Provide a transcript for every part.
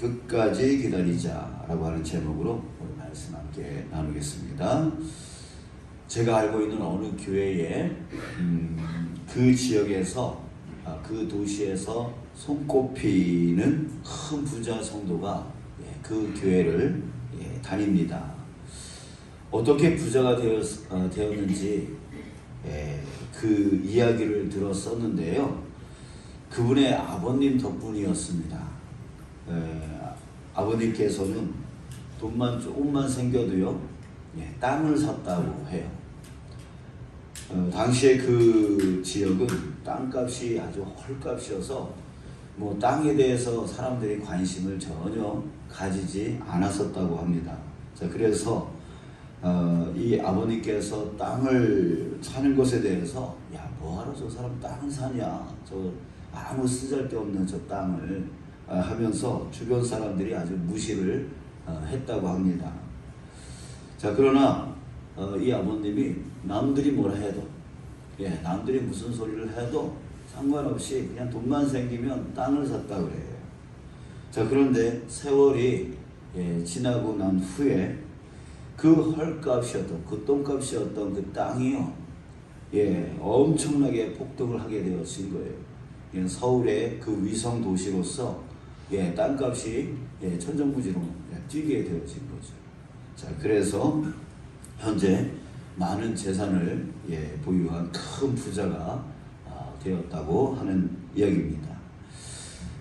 끝까지 기다리자라고 하는 제목으로 오늘 말씀 함께 나누겠습니다. 제가 알고 있는 어느 교회에 그 지역에서 그 도시에서 손꼽히는 큰 부자 성도가 그 교회를 다닙니다. 어떻게 부자가 되었는지 그 이야기를 들었었는데요. 그분의 아버님 덕분이었습니다. 아버님께서는 돈만 조금만 생겨도요, 땅을 샀다고 해요. 당시에 그 지역은 땅값이 아주 헐값이어서 뭐 땅에 대해서 사람들이 관심을 전혀 가지지 않았었다고 합니다. 자, 그래서 이 아버님께서 땅을 사는 것에 대해서 뭐하러 저 사람 땅을 사냐, 저 아무 쓰잘데없는 저 땅을 하면서 주변 사람들이 아주 무시를 했다고 합니다. 자, 그러나 이 아버님이 남들이 뭐라 해도 남들이 무슨 소리를 해도 상관없이 그냥 돈만 생기면 땅을 샀다 그래요. 자, 그런데 세월이 지나고 난 후에 그 헐값이었던, 그 똥값이었던 그 땅이요, 엄청나게 폭등을 하게 되어진 거예요. 서울의 그 위성 도시로서 땅값이 천정부지로 뛰게 되어진 거죠. 자, 그래서 현재 많은 재산을 보유한 큰 부자가 되었다고 하는 이야기입니다.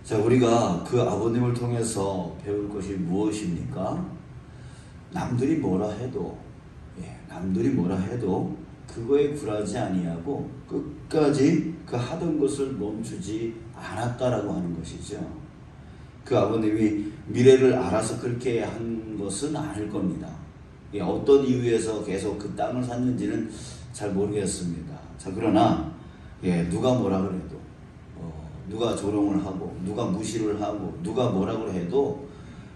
자, 우리가 그 아버님을 통해서 배울 것이 무엇입니까? 남들이 뭐라 해도 그거에 굴하지 아니하고 끝까지 그 하던 것을 멈추지 않았다라고 하는 것이죠. 그 아버님이 미래를 알아서 그렇게 한 것은 아닐 겁니다. 어떤 이유에서 계속 그 땅을 샀는지는 잘 모르겠습니다. 자, 그러나 누가 뭐라 그래도 누가 조롱을 하고 누가 무시를 하고 누가 뭐라고 해도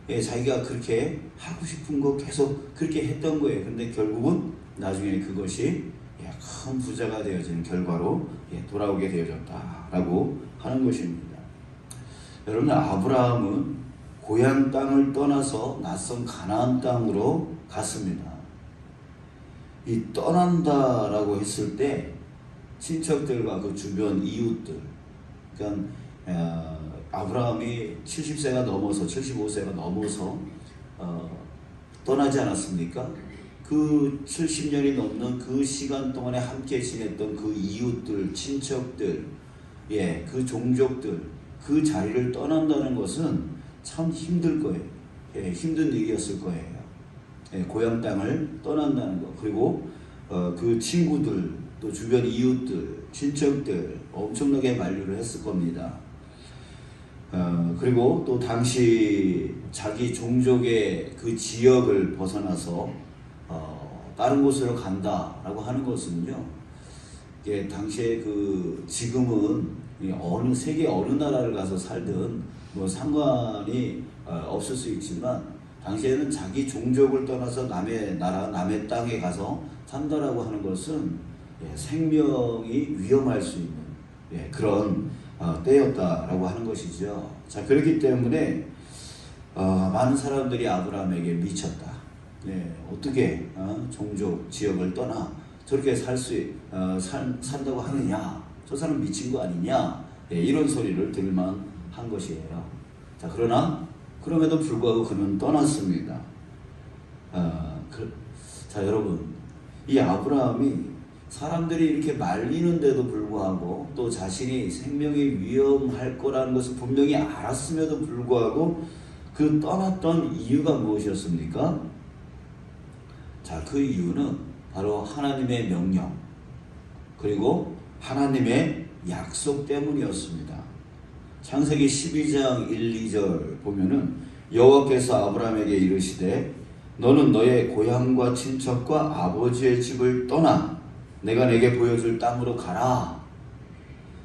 자기가 그렇게 하고 싶은 거 계속 그렇게 했던 거예요. 근데 결국은 나중에 그것이 큰 부자가 되어지는 결과로 돌아오게 되어졌다라고 하는 것입니다. 여러분, 아브라함은 고향 땅을 떠나서 낯선 가나안 땅으로 갔습니다. 이 떠난다라고 했을 때 친척들과 그 주변 이웃들, 그러니까 아브라함이 70세가 넘어서 75세가 넘어서 떠나지 않았습니까? 그 70년이 넘는 그 시간 동안에 함께 지냈던 그 이웃들, 친척들, 그 종족들, 그 자리를 떠난다는 것은 참 힘들 거예요. 힘든 일이었을 거예요. 고향 땅을 떠난다는 것, 그리고 그 친구들, 또 주변 이웃들, 친척들 엄청나게 만류를 했을 겁니다. 그리고 또 당시 자기 종족의 그 지역을 벗어나서 다른 곳으로 간다라고 하는 것은요, 당시에 지금은 세계 어느 나라를 가서 살든 뭐 상관이 없을 수 있지만, 당시에는 자기 종족을 떠나서 남의 나라, 남의 땅에 가서 산다라고 하는 것은 생명이 위험할 수 있는 그런 때였다라고 하는 것이죠. 자, 그렇기 때문에 많은 사람들이 아브라함에게 미쳤다. 어떻게 종족 지역을 떠나 저렇게 산다고 하느냐? 저 사람 미친 거 아니냐? 이런 소리를 들만 한 것이에요. 자, 그럼에도 불구하고 그는 떠났습니다. 자, 여러분, 이 아브라함이 사람들이 이렇게 말리는데도 불구하고 또 자신이 생명이 위험할 거라는 것을 분명히 알았음에도 불구하고 그 떠났던 이유가 무엇이었습니까? 자, 그 이유는 바로 하나님의 명령, 그리고 하나님의 약속 때문이었습니다. 창세기 12장 1, 2절 보면은 여호와께서 아브라함에게 이르시되 너는 너의 고향과 친척과 아버지의 집을 떠나 내가 내게 보여줄 땅으로 가라.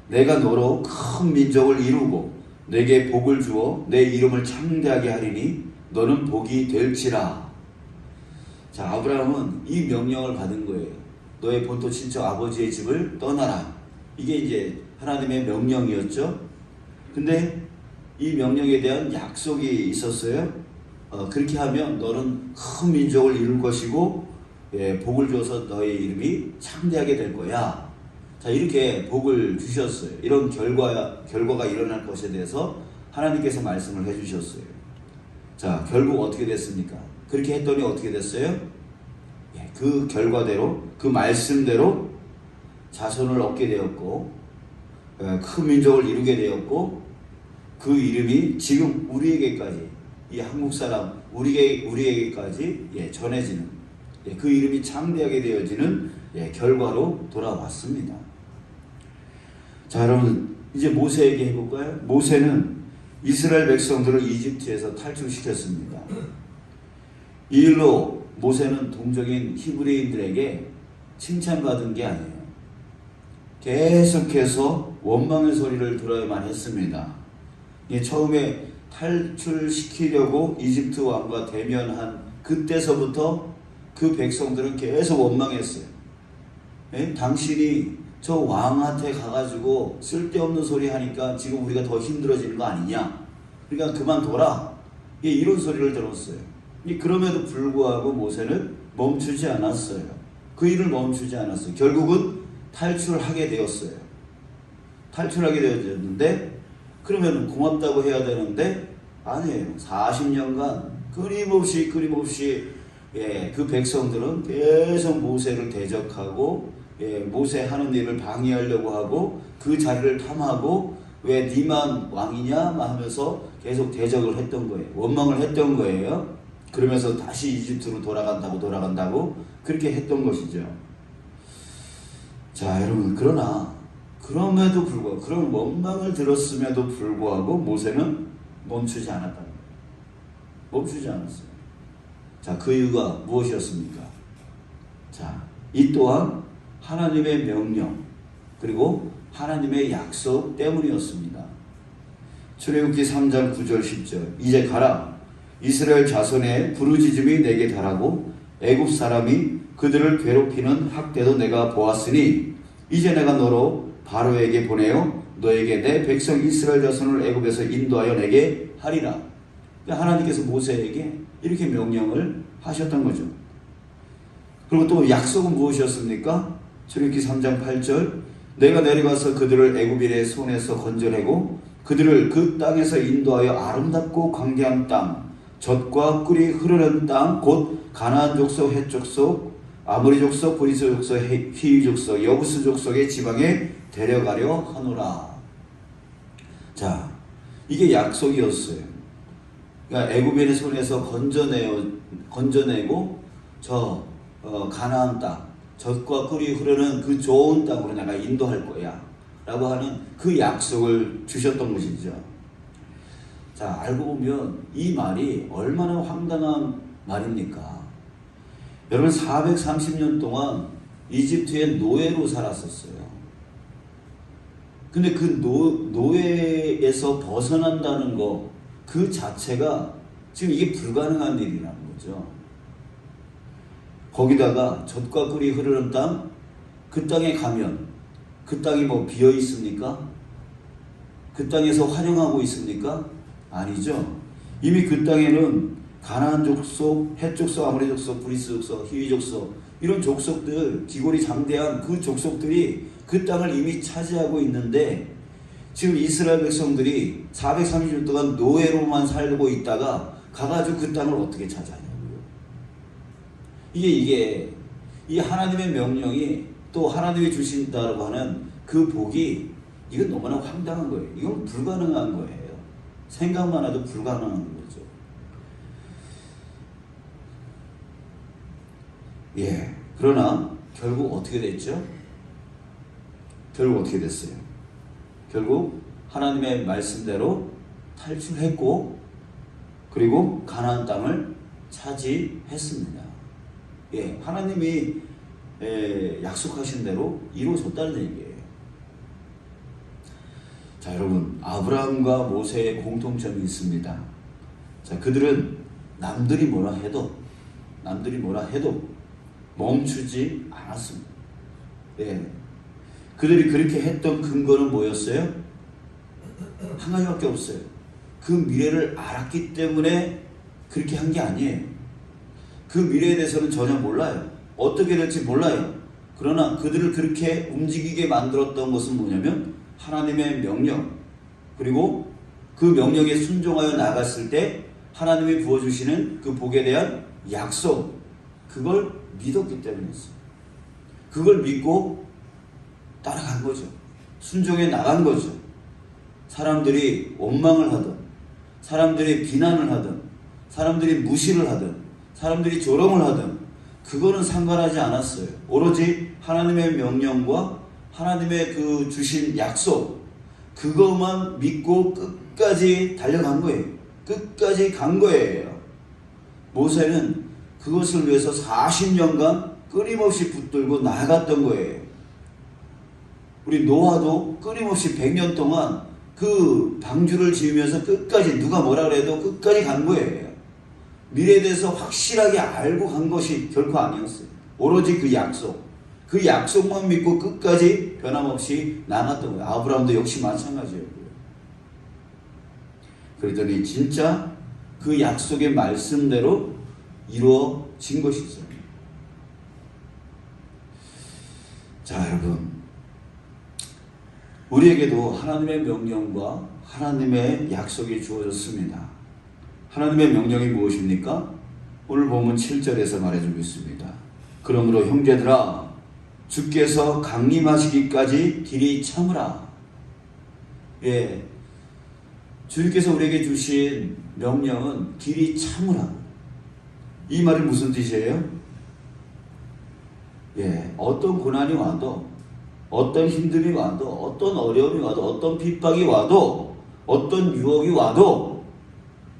내가 너로 큰 민족을 이루고 내게 복을 주어 내 이름을 창대하게 하리니 너는 복이 될지라. 자, 아브라함은 이 명령을 받은 거예요. 너의 본토 친척 아버지의 집을 떠나라. 이게 이제 하나님의 명령이었죠. 근데 이 명령에 대한 약속이 있었어요. 그렇게 하면 너는 큰 민족을 이룰 것이고 복을 줘서 너의 이름이 창대하게 될 거야. 자, 이렇게 복을 주셨어요. 이런 결과가 일어날 것에 대해서 하나님께서 말씀을 해주셨어요. 자, 결국 어떻게 됐습니까? 그렇게 했더니 어떻게 됐어요? 그 결과대로, 그 말씀대로 자손을 얻게 되었고, 큰 민족을 이루게 되었고, 그 이름이 지금 우리에게까지, 이 한국 사람 우리에게까지 전해지는, 그 이름이 창대하게 되어지는 결과로 돌아왔습니다. 자, 여러분 이제 모세 얘기 해볼까요? 모세는 이스라엘 백성들을 이집트에서 탈출시켰습니다. 이 일로 모세는 동족인 히브리인들에게 칭찬받은 게 아니에요. 계속해서 원망의 소리를 들어야만 했습니다. 처음에 탈출시키려고 이집트 왕과 대면한 그때서부터 그 백성들은 계속 원망했어요. 당신이 저 왕한테 가가지고 쓸데없는 소리 하니까 지금 우리가 더 힘들어지는 거 아니냐? 그러니까 그만둬라. 이런 소리를 들었어요. 그럼에도 불구하고 모세는 멈추지 않았어요. 그 일을 멈추지 않았어요. 결국은 탈출하게 되었어요. 탈출하게 되었는데 그러면 고맙다고 해야 되는데 아니에요. 40년간 끊임없이 그 백성들은 계속 모세를 대적하고 모세 하는 일을 방해하려고 하고 그 자리를 탐하고 왜 니만 왕이냐 하면서 계속 대적을 했던 거예요. 원망을 했던 거예요. 그러면서 다시 이집트로 돌아간다고 그렇게 했던 것이죠. 자, 여러분, 그럼에도 불구하고, 그런 원망을 들었음에도 불구하고 모세는 멈추지 않았다는 거예요. 멈추지 않았어요. 자, 그 이유가 무엇이었습니까? 자, 이 또한 하나님의 명령 그리고 하나님의 약속 때문이었습니다. 출애굽기 3장 9절 10절 이제 가라. 이스라엘 자손의 부르짖음이 내게 달하고 애굽 사람이 그들을 괴롭히는 학대도 내가 보았으니 이제 내가 너로 바로에게 보내어 너에게 내 백성 이스라엘 자손을 애굽에서 인도하여 내게 하리라. 하나님께서 모세에게 이렇게 명령을 하셨던 거죠. 그리고 또 약속은 무엇이었습니까? 출애굽기 3장 8절 내가 내려가서 그들을 애굽인의 손에서 건져내고 그들을 그 땅에서 인도하여 아름답고 광대한 땅 젖과 꿀이 흐르는 땅 곧 가나안 족속, 헷 족속, 아모리 족속, 브리스 족속, 히위 족속, 여부스 족속의 지방에 데려가려 하노라. 자, 이게 약속이었어요. 그러니까 애굽인의 손에서 건져내고 저 가나안 땅, 젖과 꿀이 흐르는 그 좋은 땅으로 내가 인도할 거야 라고 하는 그 약속을 주셨던 것이죠. 자, 알고 보면 이 말이 얼마나 황당한 말입니까? 여러분 430년 동안 이집트의 노예로 살았었어요. 근데 그 노예에서 벗어난다는 거 그 자체가 지금 이게 불가능한 일이라는 거죠. 거기다가 젖과 꿀이 흐르는 땅, 그 땅에 가면 그 땅이 뭐 비어 있습니까? 그 땅에서 활용하고 있습니까? 아니죠. 이미 그 땅에는 가나안 족속, 헷 족속, 아모리 족속, 브리스 족속, 히위 족속 이런 족속들, 기골이 장대한 그 족속들이 그 땅을 이미 차지하고 있는데 지금 이스라엘 백성들이 430년 동안 노예로만 살고 있다가 가가지고 그 땅을 어떻게 차지하냐고요. 이게 이 하나님의 명령이 또 하나님이 주신다고 하는 그 복이 이건 너무나 황당한 거예요. 이건 불가능한 거예요. 생각만 해도 불가능한 거죠. 그러나 결국 어떻게 됐죠? 결국 어떻게 됐어요? 결국 하나님의 말씀대로 탈출했고 그리고 가나안 땅을 차지했습니다. 하나님이 약속하신 대로 이루어졌다는 얘기예요. 자, 여러분, 아브라함과 모세의 공통점이 있습니다. 자, 그들은 남들이 뭐라 해도 멈추지 않았습니다. 그들이 그렇게 했던 근거는 뭐였어요? 한 가지밖에 없어요. 그 미래를 알았기 때문에 그렇게 한 게 아니에요. 그 미래에 대해서는 전혀 몰라요. 어떻게 될지 몰라요. 그러나 그들을 그렇게 움직이게 만들었던 것은 뭐냐면 하나님의 명령, 그리고 그 명령에 순종하여 나갔을 때 하나님이 부어주시는 그 복에 대한 약속, 그걸 믿었기 때문이었어요. 그걸 믿고 따라간 거죠. 순종해 나간 거죠. 사람들이 원망을 하든, 사람들이 비난을 하든, 사람들이 무시를 하든, 사람들이 조롱을 하든 그거는 상관하지 않았어요. 오로지 하나님의 명령과 하나님의 그 주신 약속, 그것만 믿고 끝까지 달려간 거예요. 끝까지 간 거예요. 모세는 그것을 위해서 40년간 끊임없이 붙들고 나갔던 거예요. 우리 노아도 끊임없이 100년 동안 그 방주를 지으면서 끝까지, 누가 뭐라 그래도 끝까지 간 거예요. 미래에 대해서 확실하게 알고 간 것이 결코 아니었어요. 오로지 그 약속, 그 약속만 믿고 끝까지 변함없이 나갔던 거예요. 아브라함도 역시 마찬가지였고요. 그랬더니 진짜 그 약속의 말씀대로 이루어진 것이죠. 자, 여러분, 우리에게도 하나님의 명령과 하나님의 약속이 주어졌습니다. 하나님의 명령이 무엇입니까? 오늘 본문 7절에서 말해주고 있습니다. 그러므로 형제들아, 주께서 강림하시기까지 길이 참으라. 예, 주님께서 우리에게 주신 명령은 길이 참으라. 이 말이 무슨 뜻이에요? 예, 어떤 고난이 와도, 어떤 힘듦이 와도, 어떤 어려움이 와도, 어떤 핍박이 와도, 어떤 유혹이 와도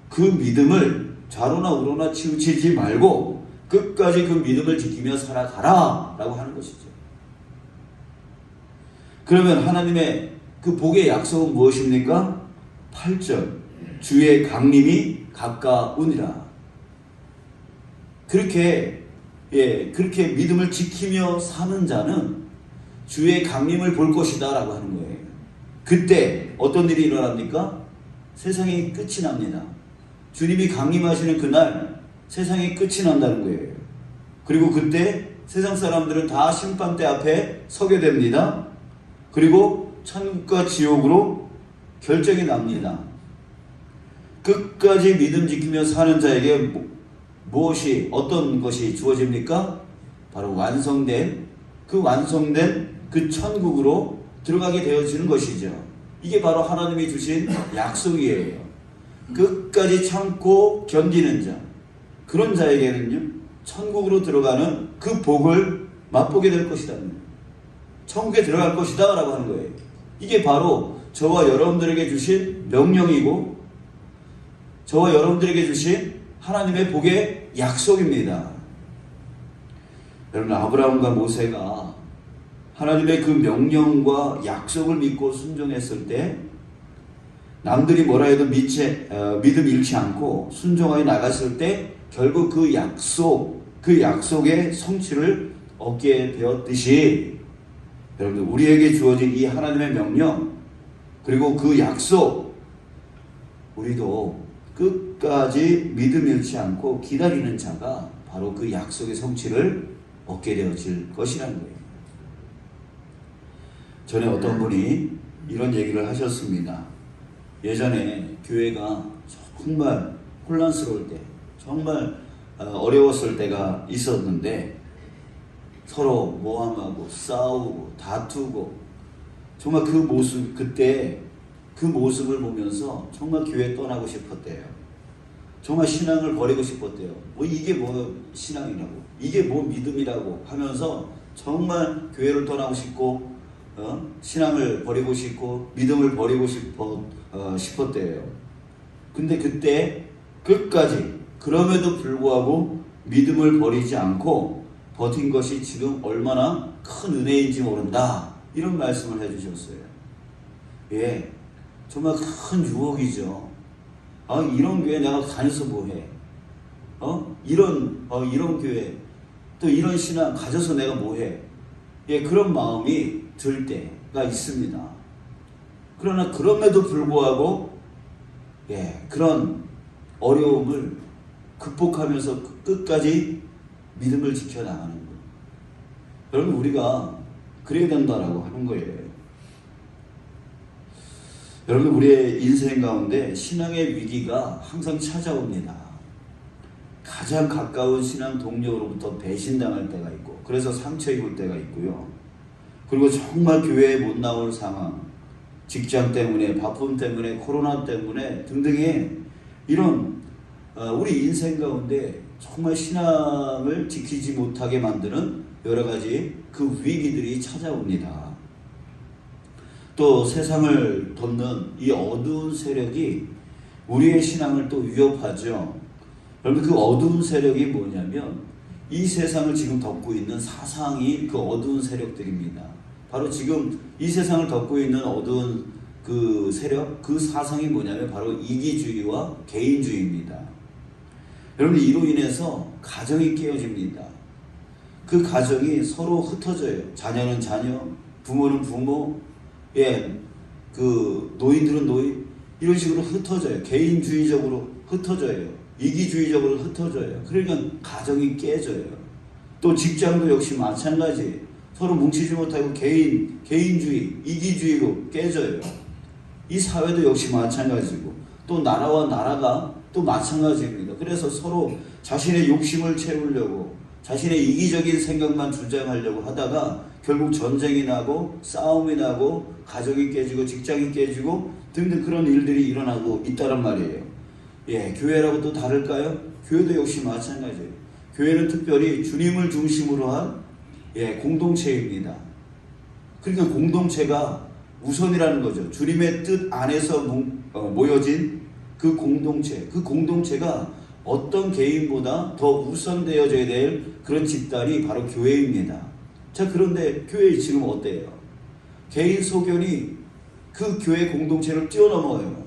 그 믿음을 좌로나 우로나 치우치지 말고 끝까지 그 믿음을 지키며 살아가라 라고 하는 것이죠. 그러면 하나님의 그 복의 약속은 무엇입니까? 8절, 주의 강림이 가까우니라. 그렇게 믿음을 지키며 사는 자는 주의 강림을 볼 것이다 라고 하는 거예요. 그때 어떤 일이 일어납니까? 세상이 끝이 납니다. 주님이 강림하시는 그날 세상이 끝이 난다는 거예요. 그리고 그때 세상 사람들은 다 심판대 앞에 서게 됩니다. 그리고 천국과 지옥으로 결정이 납니다. 끝까지 믿음 지키며 사는 자에게 어떤 것이 주어집니까? 바로 완성된 그 천국으로 들어가게 되어지는 것이죠. 이게 바로 하나님이 주신 약속이에요. 끝까지 참고 견디는 자, 그런 자에게는요, 천국으로 들어가는 그 복을 맛보게 될 것이다. 천국에 들어갈 것이다 라고 하는 거예요. 이게 바로 저와 여러분들에게 주신 명령이고 저와 여러분들에게 주신 하나님의 복의 약속입니다. 여러분, 아브라함과 모세가 하나님의 그 명령과 약속을 믿고 순종했을 때 남들이 뭐라 해도 믿음 잃지 않고 순종하여 나갔을 때 결국 그 약속의 성취를 얻게 되었듯이, 여러분들, 우리에게 주어진 이 하나님의 명령 그리고 그 약속, 우리도 끝까지 믿음 잃지 않고 기다리는 자가 바로 그 약속의 성취를 얻게 되어질 것이라는 거예요. 전에 어떤 분이 이런 얘기를 하셨습니다. 예전에 교회가 정말 혼란스러울 때, 정말 어려웠을 때가 있었는데 서로 모함하고 싸우고 다투고, 정말 그때 그 모습을 보면서 정말 교회 떠나고 싶었대요. 정말 신앙을 버리고 싶었대요. 이게 뭐 신앙이라고, 이게 뭐 믿음이라고 하면서 정말 교회를 떠나고 싶고 신앙을 버리고 싶고 믿음을 버리고 싶었대요. 근데 그때 끝까지 그럼에도 불구하고 믿음을 버리지 않고 버틴 것이 지금 얼마나 큰 은혜인지 모른다, 이런 말씀을 해주셨어요. 예, 정말 큰 유혹이죠. 이런 교회 내가 다녀서 뭐해? 이런 교회, 또 이런 신앙 가져서 내가 뭐해? 예, 그런 마음이 들 때가 있습니다. 그러나 그럼에도 불구하고 그런 어려움을 극복하면서 끝까지 믿음을 지켜나가는 거예요. 여러분, 우리가 그래야 된다라고 하는 거예요. 여러분, 우리의 인생 가운데 신앙의 위기가 항상 찾아옵니다. 가장 가까운 신앙 동료로부터 배신당할 때가 있고, 그래서 상처 입을 때가 있고요. 그리고 정말 교회에 못 나올 상황, 직장 때문에, 바쁨 때문에, 코로나 때문에 등등의 이런 우리 인생 가운데 정말 신앙을 지키지 못하게 만드는 여러 가지 그 위기들이 찾아옵니다. 또 세상을 덮는 이 어두운 세력이 우리의 신앙을 또 위협하죠. 여러분, 그 어두운 세력이 뭐냐면 이 세상을 지금 덮고 있는 사상이 그 어두운 세력들입니다. 바로 지금 이 세상을 덮고 있는 어두운 그 세력, 그 사상이 뭐냐면 바로 이기주의와 개인주의입니다. 여러분, 이로 인해서 가정이 깨어집니다. 그 가정이 서로 흩어져요. 자녀는 자녀, 부모는 부모, 그 노인들은 노인, 이런 식으로 흩어져요. 개인주의적으로 ht어져요. 이기주의적으로 흩어져요. 그러니까 가정이 깨져요. 또 직장도 역시 마찬가지. 서로 뭉치지 못하고 개인주의, 이기주의로 깨져요. 이 사회도 역시 마찬가지고, 또 나라와 나라가 또 마찬가지입니다. 그래서 서로 자신의 욕심을 채우려고, 자신의 이기적인 생각만 주장하려고 하다가 결국 전쟁이 나고 싸움이 나고 가정이 깨지고 직장이 깨지고 등등 그런 일들이 일어나고 있다란 말이에요. 교회라고 또 다를까요? 교회도 역시 마찬가지예요. 교회는 특별히 주님을 중심으로 한 공동체입니다. 그러니까 공동체가 우선이라는 거죠. 주님의 뜻 안에서 모여진 그 공동체가 어떤 개인보다 더 우선되어져야 될 그런 집단이 바로 교회입니다. 자, 그런데 교회 지금 어때요? 개인 소견이 그 교회 공동체를 뛰어넘어요.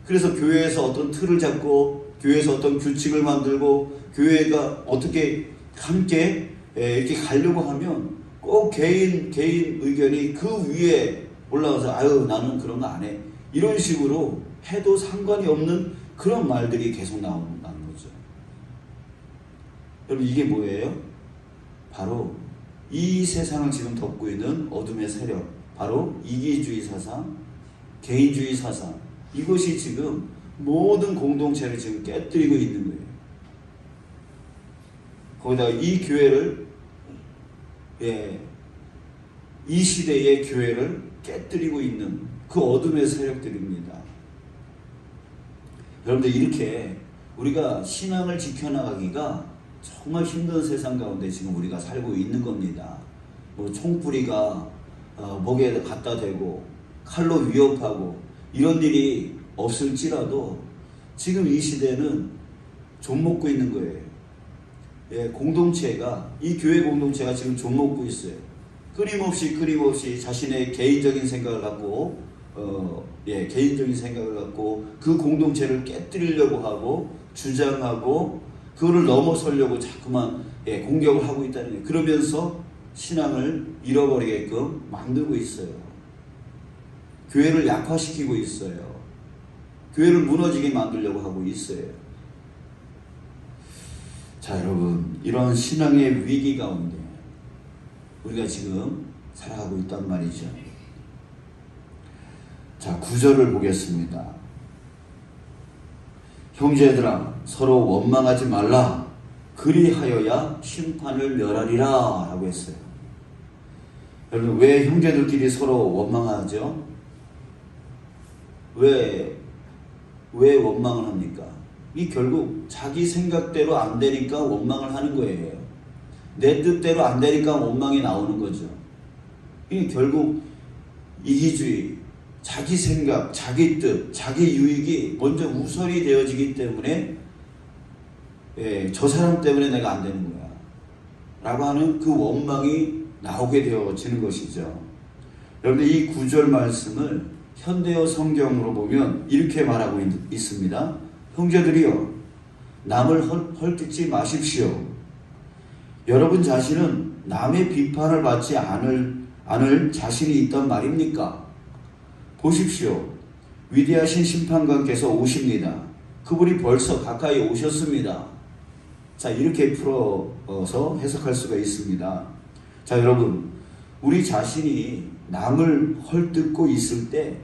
그래서 교회에서 어떤 틀을 잡고, 교회에서 어떤 규칙을 만들고, 교회가 어떻게 함께 이렇게 가려고 하면 꼭 개인 의견이 그 위에 올라가서 아유 나는 그런 거 안 해, 이런 식으로 해도 상관이 없는 그런 말들이 계속 나오는 거죠. 여러분, 이게 뭐예요? 바로 이 세상을 지금 덮고 있는 어둠의 세력, 바로 이기주의 사상, 개인주의 사상, 이것이 지금 모든 공동체를 지금 깨뜨리고 있는 거예요. 거기다가 이 교회를, 이 시대의 교회를 깨뜨리고 있는 그 어둠의 세력들입니다. 여러분들, 이렇게 우리가 신앙을 지켜나가기가 정말 힘든 세상 가운데 지금 우리가 살고 있는 겁니다. 뭐 총뿌리가 목에 갖다 대고 칼로 위협하고 이런 일이 없을지라도 지금 이 시대는 좀먹고 있는 거예요. 공동체가, 이 교회 공동체가 지금 좀먹고 있어요. 끊임없이 자신의 개인적인 생각을 갖고 그 공동체를 깨뜨리려고 하고 주장하고 그거를 넘어서려고 자꾸만 공격을 하고 있다는 거예요. 그러면서 신앙을 잃어버리게끔 만들고 있어요. 교회를 약화시키고 있어요. 교회를 무너지게 만들려고 하고 있어요. 자, 여러분, 이런 신앙의 위기 가운데 우리가 지금 살아가고 있단 말이죠. 자, 9절을 보겠습니다. 형제들아, 서로 원망하지 말라. 그리하여야 심판을 멸하리라 라고 했어요. 여러분, 왜 형제들끼리 서로 원망하죠? 왜 원망을 합니까? 이 결국 자기 생각대로 안 되니까 원망을 하는 거예요. 내 뜻대로 안 되니까 원망이 나오는 거죠. 이 결국 이기주의, 자기 생각, 자기 뜻, 자기 유익이 먼저 우선이 되어지기 때문에 저 사람 때문에 내가 안 되는 거야 라고 하는 그 원망이 나오게 되어지는 것이죠. 여러분들, 이 9절 말씀을 현대어 성경으로 보면 이렇게 말하고 있습니다. 형제들이여, 남을 헐뜯지 마십시오. 여러분 자신은 남의 비판을 받지 않을 자신이 있단 말입니까? 보십시오. 위대하신 심판관께서 오십니다. 그분이 벌써 가까이 오셨습니다. 자, 이렇게 풀어서 해석할 수가 있습니다. 자, 여러분, 우리 자신이 남을 헐뜯고 있을 때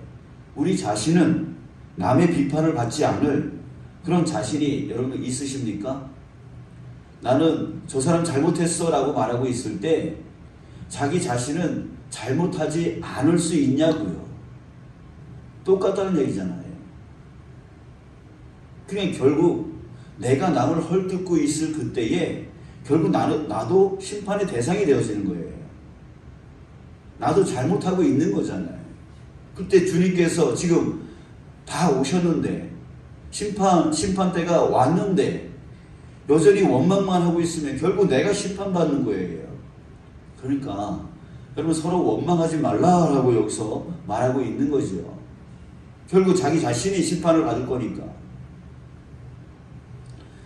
우리 자신은 남의 비판을 받지 않을 그런 자신이 여러분 있으십니까? 나는 저 사람 잘못했어 라고 말하고 있을 때 자기 자신은 잘못하지 않을 수 있냐고요. 똑같다는 얘기잖아요. 그러니까 결국 내가 남을 헐뜯고 있을 그때에 결국 나도 심판의 대상이 되어지는 거예요. 나도 잘못하고 있는 거잖아요. 그때 주님께서 지금 다 오셨는데 심판 때가 왔는데 여전히 원망만 하고 있으면 결국 내가 심판받는 거예요. 그러니까 여러분 서로 원망하지 말라라고 여기서 말하고 있는 거죠. 결국 자기 자신이 심판을 받을 거니까.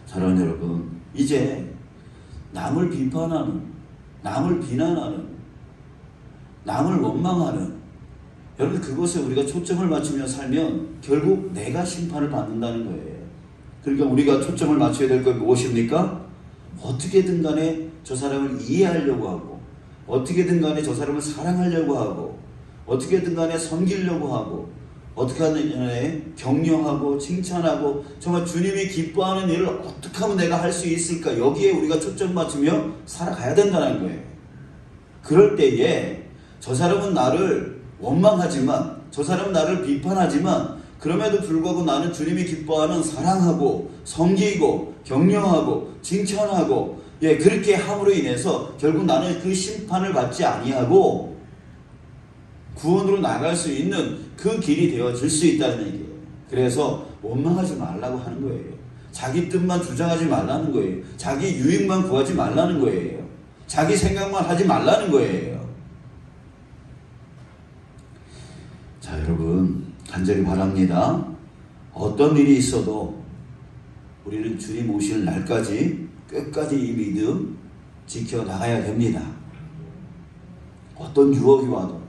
사랑하는 여러분, 이제 남을 비판하는, 남을 비난하는, 남을 원망하는 여러분 그것에 우리가 초점을 맞추며 살면 결국 내가 심판을 받는다는 거예요. 그러니까 우리가 초점을 맞춰야 될 건 무엇입니까? 어떻게든 간에 저 사람을 이해하려고 하고 어떻게든 간에 저 사람을 사랑하려고 하고 어떻게든 간에 섬기려고 하고 어떻게 하면 격려하고 칭찬하고 정말 주님이 기뻐하는 일을 어떻게 하면 내가 할 수 있을까? 여기에 우리가 초점 맞추며 살아가야 된다는 거예요. 그럴 때에 저 사람은 나를 원망하지만 저 사람은 나를 비판하지만 그럼에도 불구하고 나는 주님이 기뻐하는 사랑하고 섬기고 격려하고 칭찬하고 그렇게 함으로 인해서 결국 나는 그 심판을 받지 아니하고 구원으로 나갈 수 있는 그 길이 되어질 수 있다는 얘기예요. 그래서 원망하지 말라고 하는 거예요. 자기 뜻만 주장하지 말라는 거예요. 자기 유익만 구하지 말라는 거예요. 자기 생각만 하지 말라는 거예요. 자, 여러분 간절히 바랍니다. 어떤 일이 있어도 우리는 주님 오실 날까지 끝까지 이 믿음 지켜나가야 됩니다. 어떤 유혹이 와도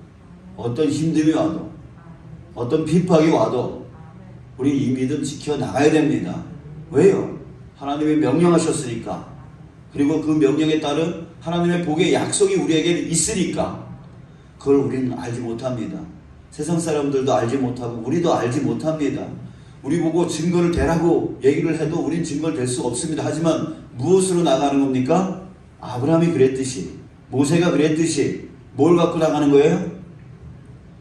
어떤 힘듦이 와도 어떤 핍박이 와도 우리 이 믿음 지켜나가야 됩니다. 왜요? 하나님이 명령하셨으니까. 그리고 그 명령에 따른 하나님의 복의 약속이 우리에게 있으니까. 그걸 우리는 알지 못합니다. 세상 사람들도 알지 못하고 우리도 알지 못합니다. 우리 보고 증거를 대라고 얘기를 해도 우린 증거를 댈 수 없습니다. 하지만 무엇으로 나가는 겁니까? 아브라함이 그랬듯이 모세가 그랬듯이 뭘 갖고 나가는 거예요?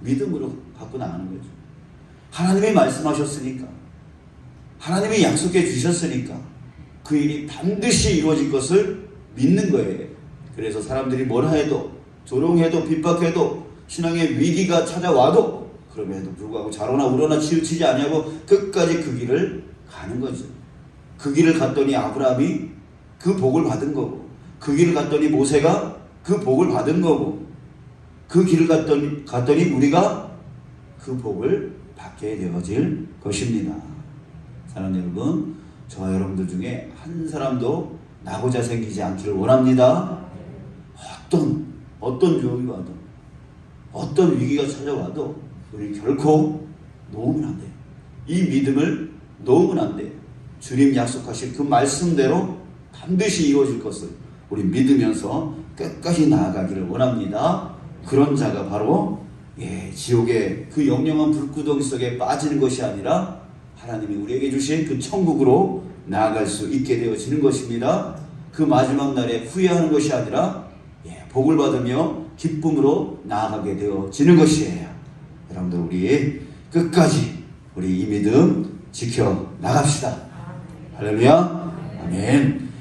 믿음으로 갖고 나가는 거죠. 하나님이 말씀하셨으니까 하나님이 약속해 주셨으니까 그 일이 반드시 이루어질 것을 믿는 거예요. 그래서 사람들이 뭐라 해도 조롱해도 핍박해도 신앙의 위기가 찾아와도 그럼에도 불구하고 자로나 우러나 치우치지 아니하고 끝까지 그 길을 가는 거죠. 그 길을 갔더니 아브라함이 그 복을 받은 거고 그 길을 갔더니 모세가 그 복을 받은 거고 그 길을 갔더니 우리가 그 복을 받게 되어질 것입니다. 사랑하는 여러분, 저와 여러분들 중에 한 사람도 나고자 생기지 않기를 원합니다. 어떤 유혹이 와도 어떤 위기가 찾아와도 우리 결코 놓으면 안 돼요. 이 믿음을 놓으면 안 돼요. 주님 약속하신 그 말씀대로 반드시 이루어질 것을 우리 믿으면서 끝까지 나아가기를 원합니다. 그런 자가 바로 지옥의 그 영영한 불구덩이 속에 빠지는 것이 아니라 하나님이 우리에게 주신 그 천국으로 나아갈 수 있게 되어지는 것입니다. 그 마지막 날에 후회하는 것이 아니라 복을 받으며 기쁨으로 나아가게 되어지는 것이에요. 여러분들 우리 끝까지 우리 이 믿음 지켜 나갑시다. 할렐루야. 아멘.